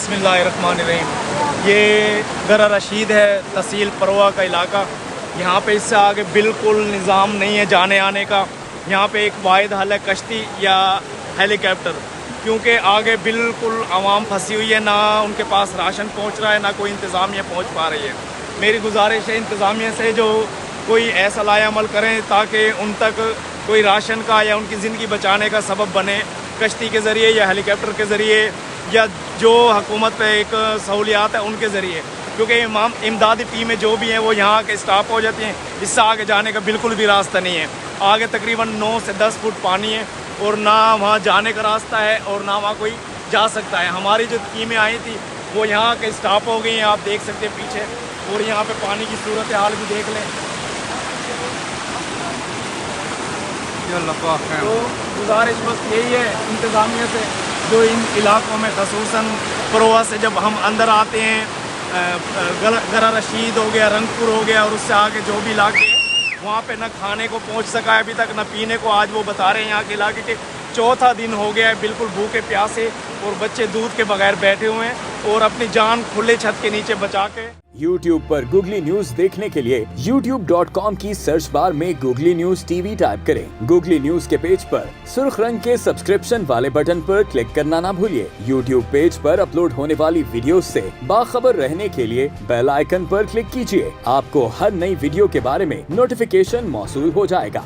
बिस्मिल्लाहिर्रहमानिर्रहीम। ये गरा रशीद है, तहसील परवा का इलाका। यहाँ पे इससे आगे बिल्कुल निज़ाम नहीं है जाने आने का। यहाँ पे एक वाहिद हल है कश्ती या हेलीकॉप्टर, क्योंकि आगे बिल्कुल आवाम फंसी हुई है, ना उनके पास राशन पहुँच रहा है, ना कोई इंतज़ामिया पहुँच पा रही है। मेरी गुजारिश है इंतज़ामिया से जो कोई ऐसा लाएअमल करें ताकि उन तक कोई राशन का या उनकी ज़िंदगी बचाने का सबब बने, कश्ती के ज़रिए या हेलीकॉप्टर के ज़रिए या जो हुकूमत पे एक सहूलियात है उनके ज़रिए, क्योंकि इमदादी टीमें जो भी हैं वो यहाँ के स्टॉप हो जाती हैं। इससे आगे जाने का बिल्कुल भी रास्ता नहीं है। आगे तकरीबन 9 से 10 फुट पानी है और ना वहाँ जाने का रास्ता है और ना वहाँ कोई जा सकता है। हमारी जो टीमें आई थी वो यहाँ के स्टॉप हो गई हैं, आप देख सकते हैं पीछे। और यहाँ पे पानी की सूरत हाल भी देख लें। तो गुजारिश बस यही है इंतज़ामिया से, जो इन इलाकों में खसूसन परोवा से जब हम अंदर आते हैं, गरा रशीद हो गया, रंगपुर हो गया और उससे आगे जो भी इलाके हैं वहाँ पे न खाने को पहुँच सका है अभी तक, न पीने को। आज वो बता रहे हैं यहाँ के इलाके के चौथा दिन हो गया है बिल्कुल भूखे प्यासे, और बच्चे दूध के बगैर बैठे हुए हैं और अपनी जान खुले छत के नीचे बचा के। YouTube पर गूगली न्यूज देखने के लिए youtube.com की सर्च बार में गूगली न्यूज टीवी टाइप करें। गूगली न्यूज के पेज पर सुर्ख रंग के सब्सक्रिप्शन वाले बटन पर क्लिक करना ना भूलिए। YouTube पेज पर अपलोड होने वाली वीडियो से बाखबर रहने के लिए बेल आइकन पर क्लिक कीजिए। आपको हर नई वीडियो के बारे में नोटिफिकेशन मौसूल हो जाएगा।